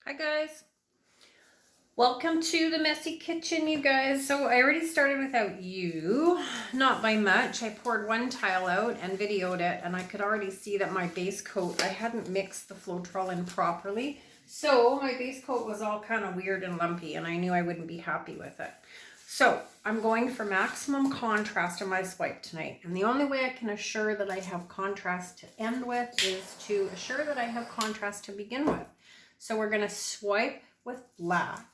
Hi guys, welcome to the messy kitchen, you guys. So I already started without you, not by much. I poured one tile out and videoed it, and I could already see that my base coat, I hadn't mixed the Floetrol in properly. So my base coat was all kind of weird and lumpy, and I knew I wouldn't be happy with it. So I'm going for maximum contrast in my swipe tonight. And the only way I can assure that I have contrast to end with is to assure that I have contrast to begin with. So we're going to swipe with black,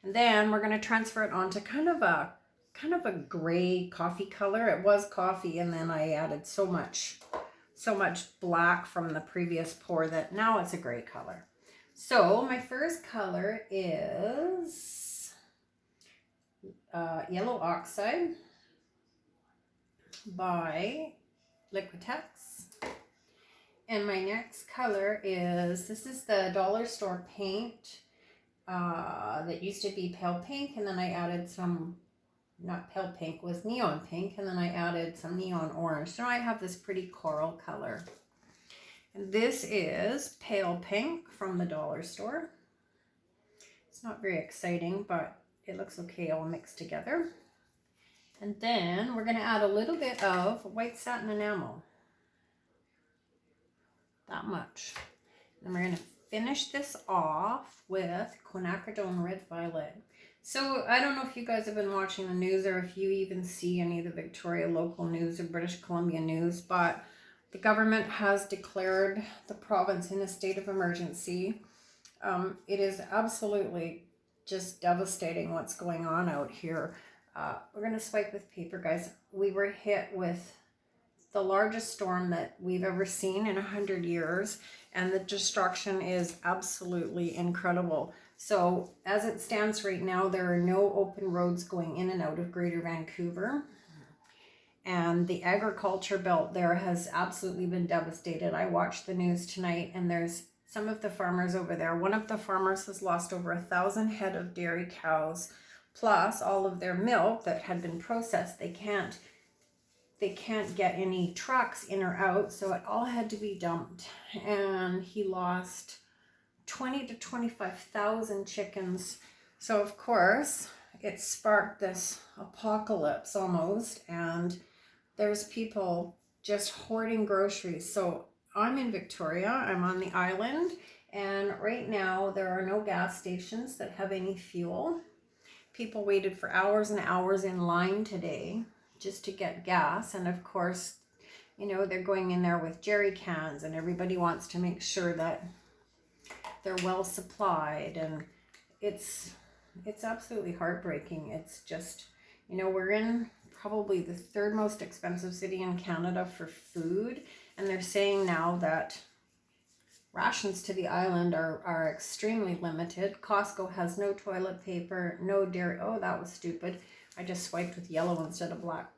and then we're going to transfer it onto kind of a gray coffee color. It was coffee, and then I added so much black from the previous pour that now it's a gray color. So my first color is yellow oxide by Liquatex. And my next color is, this is the dollar store paint that used to be pale pink, and then I added some, not pale pink, was neon pink, and then I added some neon orange. So I have this pretty coral color. And this is pale pink from the dollar store. It's not very exciting, but it looks okay all mixed together. And then we're going to add a little bit of white satin enamel. That much. And we're going to finish this off with quinacridone red violet. So I don't know if you guys have been watching the news or if you even see any of the Victoria local news or British Columbia news, but the government has declared the province in a state of emergency. It is absolutely just devastating what's going on out here. We're going to swipe with paper, guys. We were hit with the largest storm that we've ever seen in 100 years, and the destruction is absolutely incredible. So as it stands right now, there are no open roads going in and out of Greater Vancouver, and the agriculture belt there has absolutely been devastated. I watched the news tonight, and there's some of the farmers over there. One of the farmers has lost over 1,000 head of dairy cows, plus all of their milk that had been processed. They can't get any trucks in or out, so it all had to be dumped. And he lost 20 to 25,000 chickens. So of course, it sparked this apocalypse almost, and there's people just hoarding groceries. So I'm in Victoria, I'm on the island, and right now there are no gas stations that have any fuel. People waited for hours and hours in line today just to get gas, and of course, you know, they're going in there with jerry cans, and everybody wants to make sure that they're well supplied, and it's absolutely heartbreaking. It's just, you know, we're in probably the third most expensive city in Canada for food, and they're saying now that rations to the island are extremely limited. Costco has no toilet paper, no dairy. Oh, that was stupid. I just swiped with yellow instead of black.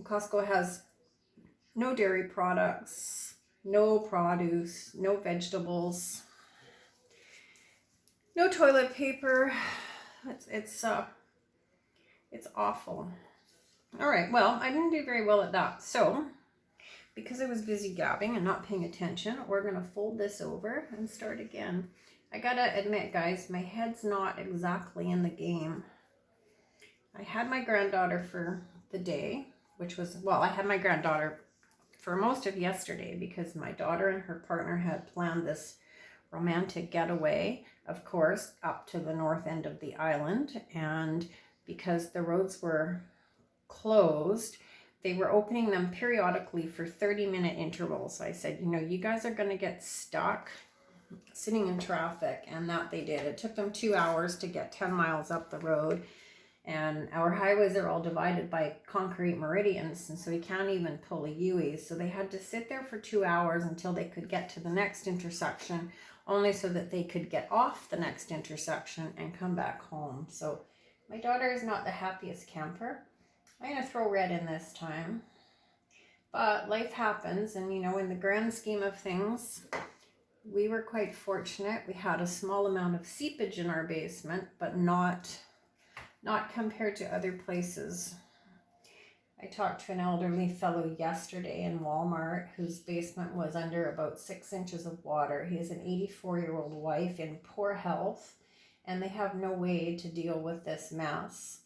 Costco has no dairy products, no produce, no vegetables, no toilet paper. It's awful. All right, well, I didn't do very well at that. So, because I was busy gabbing and not paying attention, we're going to fold this over and start again. I gotta admit, guys, my head's not exactly in the game. I had my granddaughter for the day, which was, well, I had my granddaughter for most of yesterday because my daughter and her partner had planned this romantic getaway, of course, up to the north end of the island. And because the roads were closed, they were opening them periodically for 30-minute intervals. So I said, you know, you guys are going to get stuck sitting in traffic, and that they did. It took them 2 hours to get 10 miles up the road. And our highways are all divided by concrete meridians, and so we can't even pull a UE. So they had to sit there for 2 hours until they could get to the next intersection, only so that they could get off the next intersection and come back home. So my daughter is not the happiest camper. I'm going to throw red in this time. But life happens, and you know, in the grand scheme of things, we were quite fortunate. We had a small amount of seepage in our basement, but not compared to other places. I talked to an elderly fellow yesterday in Wallmart whose basement was under about 6 inches of water. He has an 84-year-old wife in poor health, and they have no way to deal with this mess.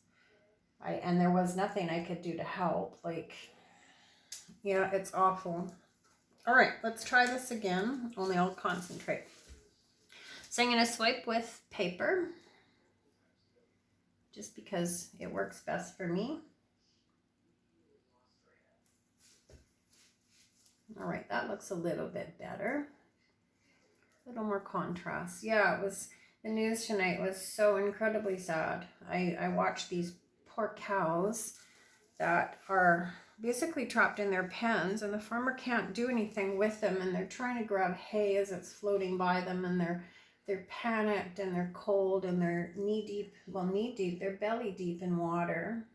And there was nothing I could do to help. Like, yeah, it's awful. All right, let's try this again, only I'll concentrate. So I'm going to swipe with paper, just because it works best for me. All right, that looks a little bit better. A little more contrast. Yeah, it was, the news tonight was so incredibly sad. I watched these poor cows that are basically trapped in their pens, and the farmer can't do anything with them, and they're trying to grab hay as it's floating by them, and they're panicked, and they're cold, and they're they're belly deep in water.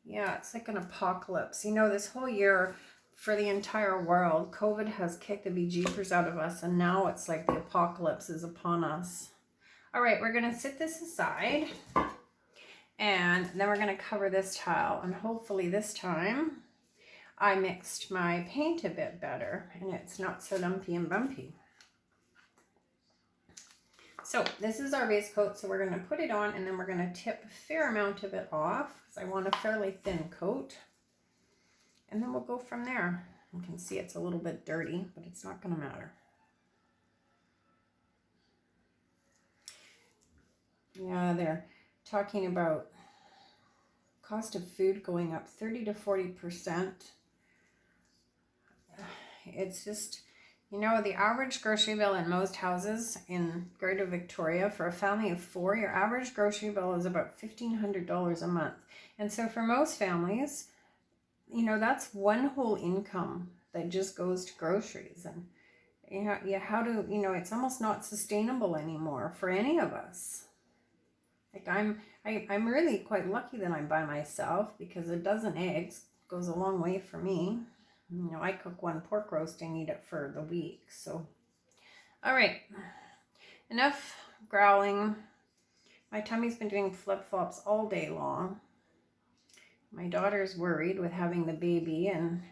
Yeah, it's like an apocalypse. You know, this whole year for the entire world, COVID has kicked the bejeepers out of us, and now it's like the apocalypse is upon us. All right, we're going to sit this aside, and then we're going to cover this tile, and hopefully this time I mixed my paint a bit better, and it's not so lumpy and bumpy. So this is our base coat, so we're going to put it on, and then we're going to tip a fair amount of it off, because I want a fairly thin coat. And then we'll go from there. You can see it's a little bit dirty, but it's not going to matter. Yeah, they're talking about cost of food going up 30 to 40%. It's just, you know, the average grocery bill in most houses in Greater Victoria for a family of 4, your average grocery bill is about $1,500 a month. And so for most families, you know, that's one whole income that just goes to groceries. And yeah, how do, you know, it's almost not sustainable anymore for any of us. Like I'm really quite lucky that I'm by myself, because a dozen eggs goes a long way for me. You know, I cook one pork roast and eat it for the week. So, all right, enough growling. My tummy's been doing flip-flops all day long. My daughter's worried with having the baby, and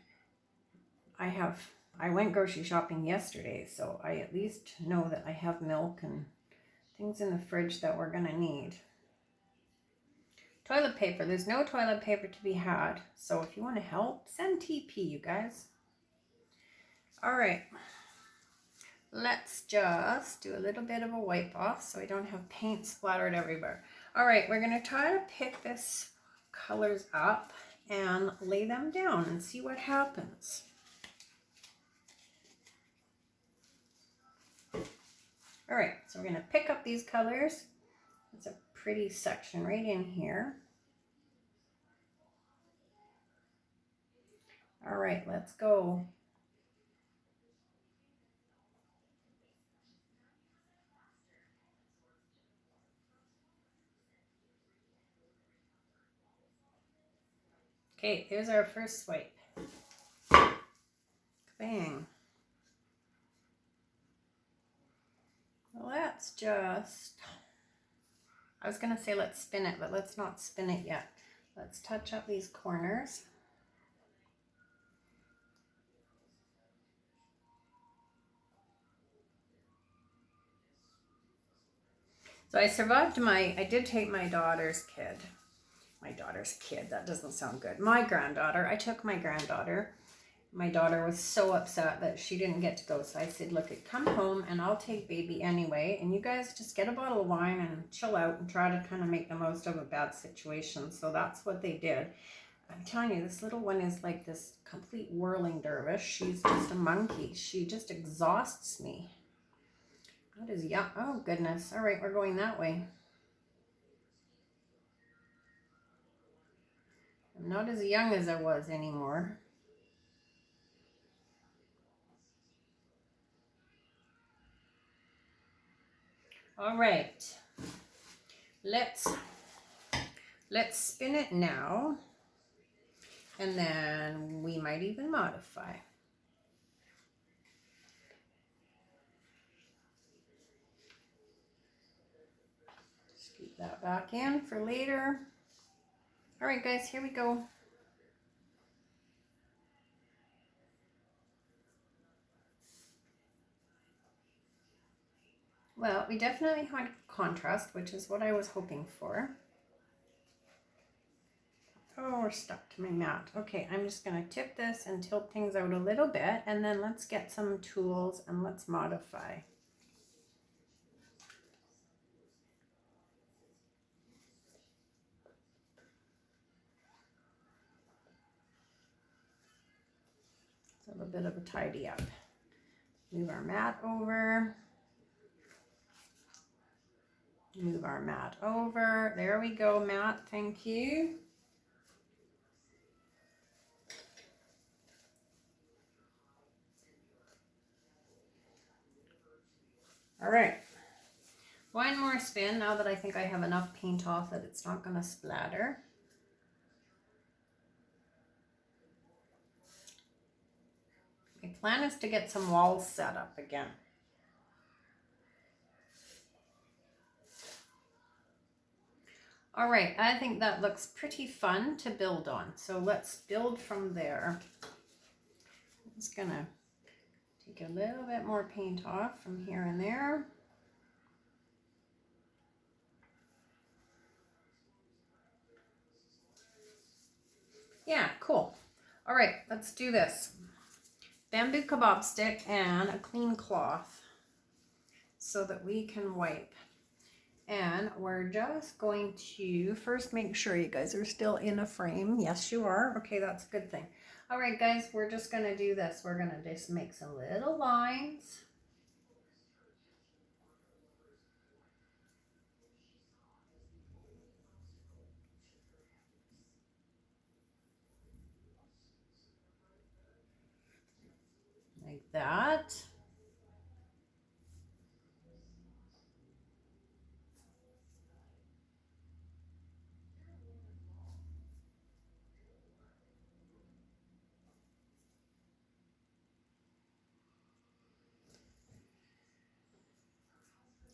I went grocery shopping yesterday, so I at least know that I have milk and things in the fridge that we're gonna need. Toilet paper. There's no toilet paper to be had, so if you want to help, send TP, you guys. All right, let's just do a little bit of a wipe off so I don't have paint splattered everywhere. All right, we're gonna try to pick this colors up and lay them down and see what happens. All right, so we're going to pick up these colors. It's a pretty section right in here. All right, let's go. Okay, there's our first swipe. Bang. Let's just, I was going to say let's spin it, but let's not spin it yet. Let's touch up these corners. So I survived I did take my daughter's kid. That doesn't sound good. My granddaughter, I took my granddaughter. My daughter was so upset that she didn't get to go. So I said, look, come home and I'll take baby anyway. And you guys just get a bottle of wine and chill out and try to kind of make the most of a bad situation. So that's what they did. I'm telling you, this little one is like this complete whirling dervish. She's just a monkey. She just exhausts me. That is young. Oh, goodness. All right, we're going that way. I'm not as young as I was anymore. All right, let's spin it now, and then we might even modify. Scoop that back in for later. All right, guys, here we go. Well, we definitely had contrast, which is what I was hoping for. Oh, we're stuck to my mat. Okay, I'm just going to tip this and tilt things out a little bit, and then let's get some tools and let's modify. So a bit of a tidy up. Move our mat over. Move our mat over. There we go, mat. Thank you. All right. One more spin now that I think I have enough paint off that it's not going to splatter. My plan is to get some walls set up again. All right, I think that looks pretty fun to build on. So let's build from there. I'm just gonna take a little bit more paint off from here and there. Yeah, cool. All right, let's do this. Bamboo kebab stick and a clean cloth so that we can wipe. And we're just going to first make sure you guys are still in a frame. Yes, you are. Okay, that's a good thing. All right, guys, we're just going to do this. We're going to just make some little lines. Like that.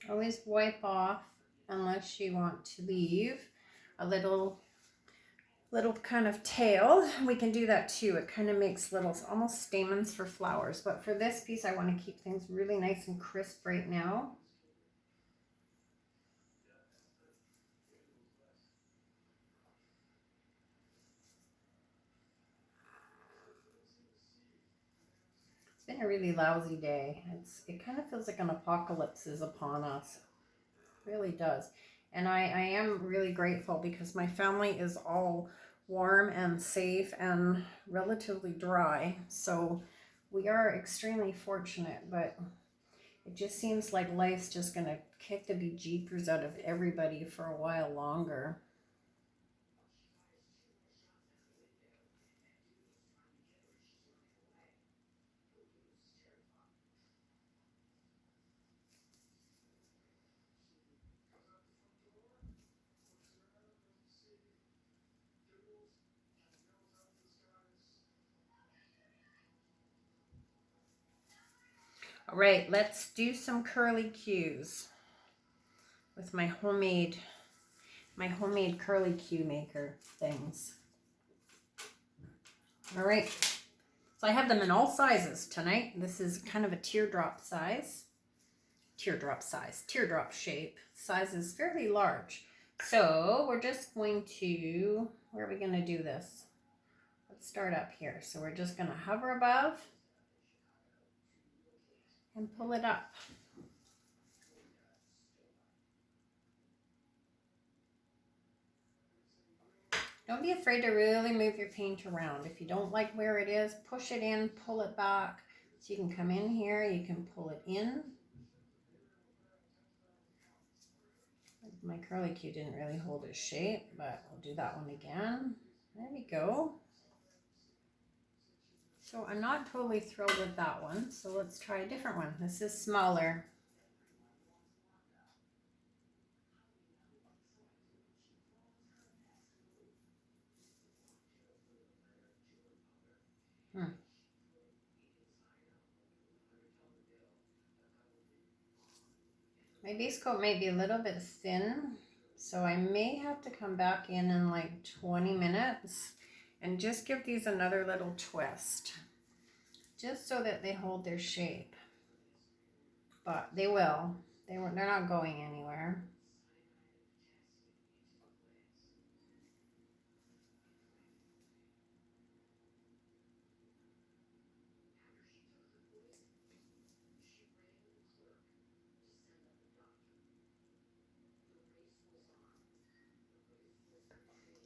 Always wipe off unless you want to leave a little kind of tail. We can do that too. It kind of makes little almost stamens for flowers. But for this piece, I want to keep things really nice and crisp right now. It's been a really lousy day. It kind of feels like an apocalypse is upon us. It really does. And I am really grateful because my family is all warm and safe and relatively dry. So we are extremely fortunate, but it just seems like life's just going to kick the bejeepers out of everybody for a while longer. All right, let's do some curly cues with my homemade curly cue maker things. All right, so I have them in all sizes tonight. This is kind of a teardrop size. Teardrop shape. Size is fairly large. So we're just going to, where are we going to do this? Let's start up here. So we're just going to hover above and pull it up. Don't be afraid to really move your paint around. If you don't like where it is, push it in, pull it back. So you can come in here, you can pull it in. My curly cue didn't really hold its shape, but we'll do that one again. There we go. So I'm not totally thrilled with that one, so let's try a different one. This is smaller. My base coat might be a little bit thin, So I may have to come back in like 20 minutes and just give these another little twist, just so that they hold their shape. But they will. They're not going anywhere.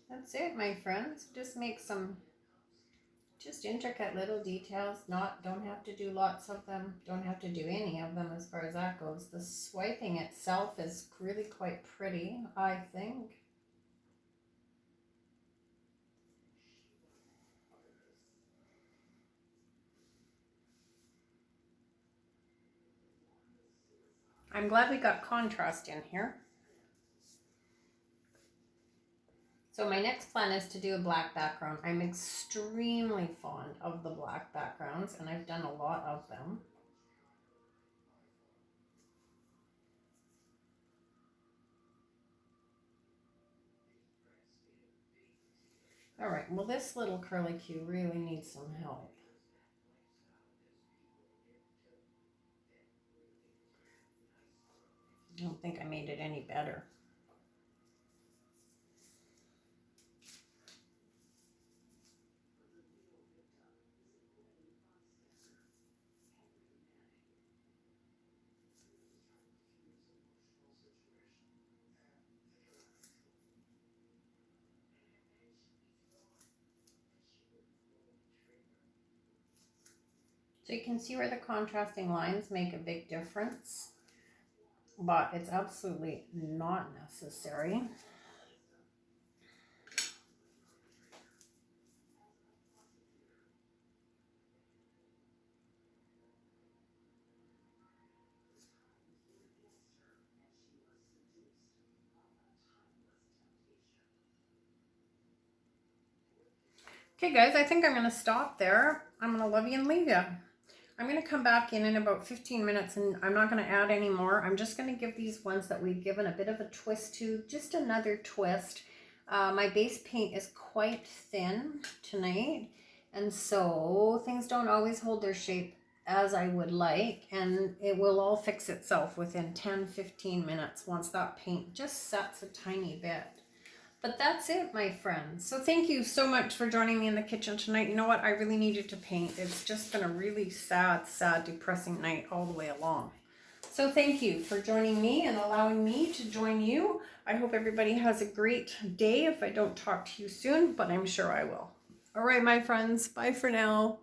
That's it, my friends. Just make some just intricate little details. Don't have to do lots of them. Don't have to do any of them as far as that goes. The swiping itself is really quite pretty, I think. I'm glad we got contrast in here. So my next plan is to do a black background. I'm extremely fond of the black backgrounds, and I've done a lot of them. All right, well, this little curlicue really needs some help. I don't think I made it any better. So you can see where the contrasting lines make a big difference, but it's absolutely not necessary. Okay guys, I think I'm going to stop there. I'm going to love you and leave you. I'm going to come back in about 15 minutes, and I'm not going to add any more. I'm just going to give these ones that we've given a bit of a twist to, just another twist. My base paint is quite thin tonight, and so things don't always hold their shape as I would like, and it will all fix itself within 10-15 minutes once that paint just sets a tiny bit. But that's it, my friends. So thank you so much for joining me in the kitchen tonight. You know what? I really needed to paint. It's just been a really sad, depressing night all the way along. So thank you for joining me and allowing me to join you. I hope everybody has a great day if I don't talk to you soon, but I'm sure I will. All right, my friends. Bye for now.